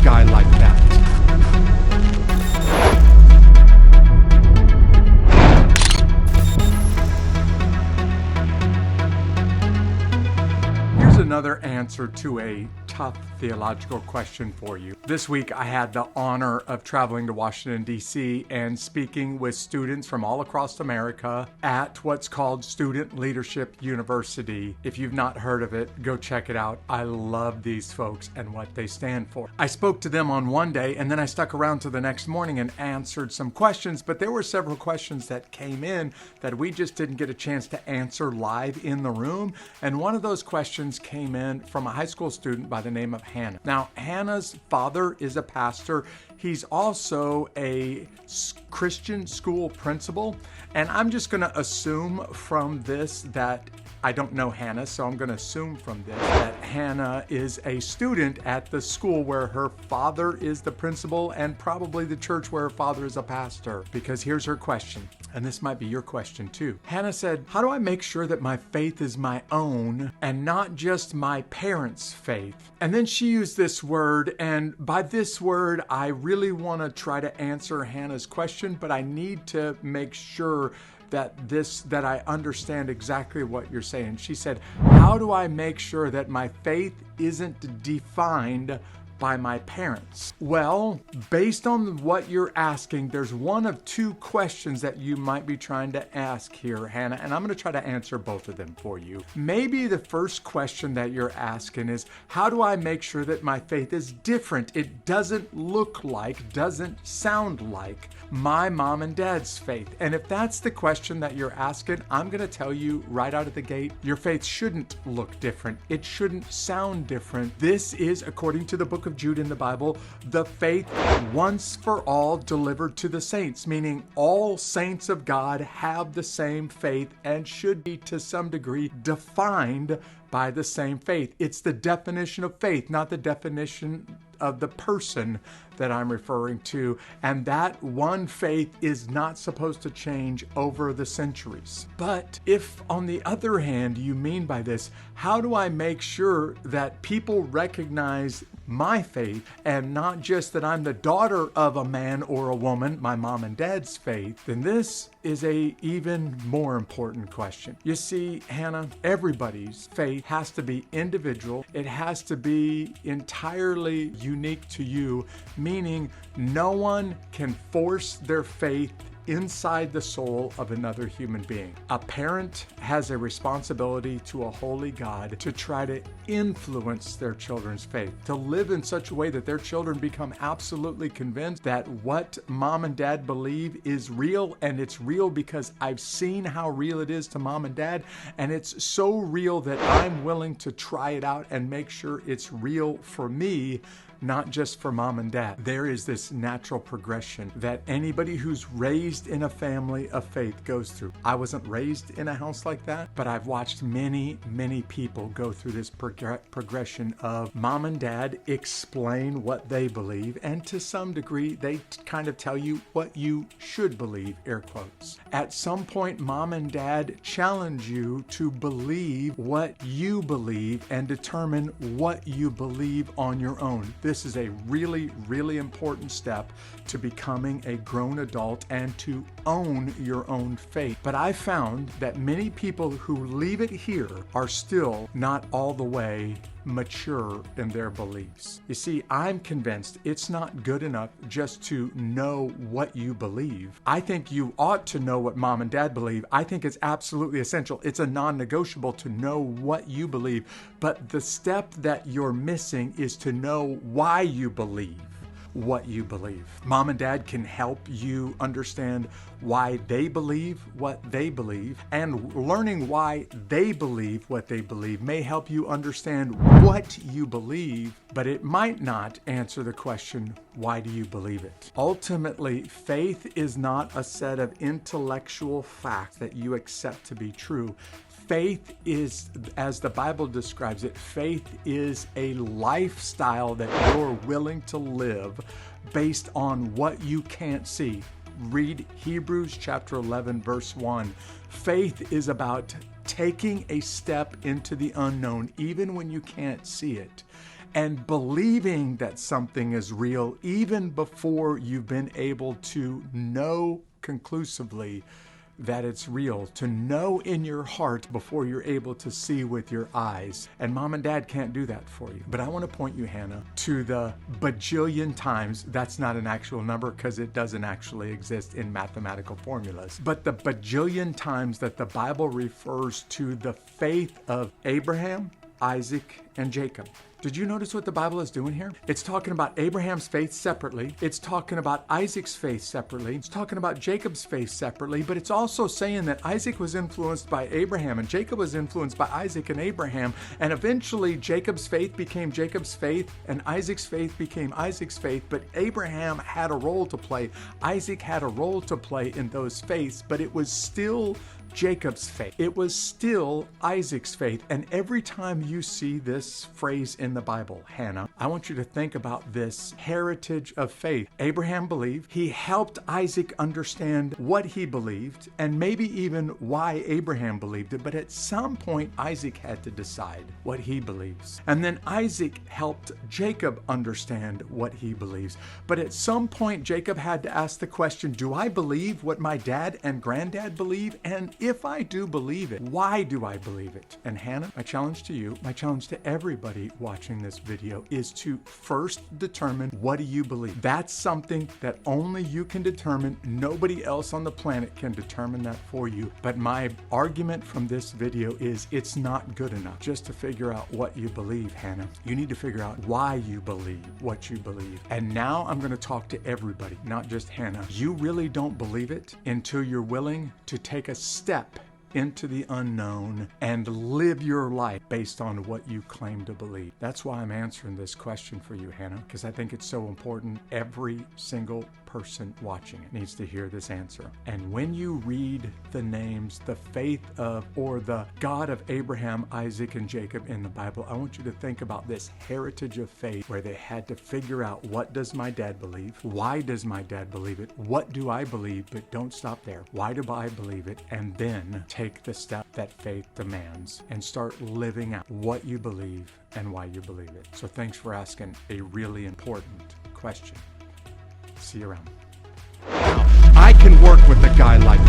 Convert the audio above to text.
guy like that. Here's another answer to a tough theological question for you. This week I had the honor of traveling to Washington, D.C. and speaking with students from all across America at what's called Student Leadership University. If you've not heard of it, go check it out. I love these folks and what they stand for. I spoke to them on one day and then I stuck around to the next morning and answered some questions, but there were several questions that came in that we just didn't get a chance to answer live in the room. And one of those questions came in from a high school student by the name of Hannah. Now, Hannah's father is a pastor. He's also a Christian school principal. And I'm just going to assume from this that I don't know Hannah, so I'm going to assume from this that Hannah is a student at the school where her father is the principal and probably the church where her father is a pastor. Because here's her question, and this might be your question too. Hannah said, how do I make sure that my faith is my own and not just my parents' faith? And then she used this word, and by this word, I really want to try to answer Hannah's question, but I need to make sure that I understand exactly what you're saying. She said, how do I make sure that my faith isn't defined by my parents? Well, based on what you're asking, there's one of two questions that you might be trying to ask here, Hannah, and I'm going to try to answer both of them for you. Maybe the first question that you're asking is, how do I make sure that my faith is different? It doesn't look like, doesn't sound like my mom and dad's faith. And if that's the question that you're asking, I'm going to tell you right out of the gate, your faith shouldn't look different. It shouldn't sound different. This is, according to the book of Jude in the Bible, the faith once for all delivered to the saints, meaning all saints of God have the same faith and should be to some degree defined by the same faith. It's the definition of faith, not the definition of the person that I'm referring to. And that one faith is not supposed to change over the centuries. But if, on the other hand, you mean by this, how do I make sure that people recognize my faith and not just that I'm the daughter of a man or a woman, my mom and dad's faith, then this is a even more important question. You see, Hannah, everybody's faith has to be individual. It has to be entirely unique to you, meaning no one can force their faith inside the soul of another human being. A parent has a responsibility to a holy God to try to influence their children's faith, to live in such a way that their children become absolutely convinced that what mom and dad believe is real, and it's real because I've seen how real it is to mom and dad, and it's so real that I'm willing to try it out and make sure it's real for me, not just for mom and dad. There is this natural progression that anybody who's raised in a family of faith goes through. I wasn't raised in a house like that, but I've watched many, many people go through this progression of mom and dad explain what they believe, and to some degree, they kind of tell you what you should believe, air quotes. At some point, mom and dad challenge you to believe what you believe and determine what you believe on your own. This is a really, really important step to becoming a grown adult and to own your own faith. But I found that many people who leave it here are still not all the way mature in their beliefs. You see, I'm convinced it's not good enough just to know what you believe. I think you ought to know what mom and dad believe. I think it's absolutely essential. It's a non-negotiable to know what you believe. But the step that you're missing is to know why you believe what you believe. Mom and dad can help you understand why they believe what they believe, and learning why they believe what they believe may help you understand what you believe, but it might not answer the question, why do you believe it? Ultimately, faith is not a set of intellectual facts that you accept to be true. Faith is, as the Bible describes it, faith is a lifestyle that you're willing to live based on what you can't see. Read Hebrews chapter 11, verse 1. Faith is about taking a step into the unknown, even when you can't see it, and believing that something is real even before you've been able to know conclusively that it's real, to know in your heart before you're able to see with your eyes. And mom and dad can't do that for you. But I want to point you, Hannah, to the bajillion times, that's not an actual number because it doesn't actually exist in mathematical formulas, but the bajillion times that the Bible refers to the faith of Abraham, Isaac, and Jacob. Did you notice what the Bible is doing here? It's talking about Abraham's faith separately. It's talking about Isaac's faith separately. It's talking about Jacob's faith separately, but it's also saying that Isaac was influenced by Abraham and Jacob was influenced by Isaac and Abraham. And eventually Jacob's faith became Jacob's faith and Isaac's faith became Isaac's faith, but Abraham had a role to play. Isaac had a role to play in those faiths, but it was still Jacob's faith. It was still Isaac's faith. And every time you see this phrase in the Bible, Hannah, I want you to think about this heritage of faith. Abraham believed. He helped Isaac understand what he believed and maybe even why Abraham believed it. But at some point, Isaac had to decide what he believes. And then Isaac helped Jacob understand what he believes. But at some point, Jacob had to ask the question, do I believe what my dad and granddad believe? And if I do believe it, why do I believe it? And Hannah, my challenge to you, my challenge to everybody watching this video is to first determine, what do you believe? That's something that only you can determine. Nobody else on the planet can determine that for you. But my argument from this video is it's not good enough just to figure out what you believe, Hannah. You need to figure out why you believe what you believe. And now I'm going to talk to everybody, not just Hannah. You really don't believe it until you're willing to take a step into the unknown and live your life based on what you claim to believe. That's why I'm answering this question for you, Hannah, because I think it's so important. Every single person watching it needs to hear this answer. And when you read the names, the faith of, or the God of Abraham, Isaac, and Jacob in the Bible, I want you to think about this heritage of faith where they had to figure out, what does my dad believe? Why does my dad believe it? What do I believe? But don't stop there. Why do I believe it? And then take the step that faith demands and start living out what you believe and why you believe it. So thanks for asking a really important question. See you around. I can work with a guy like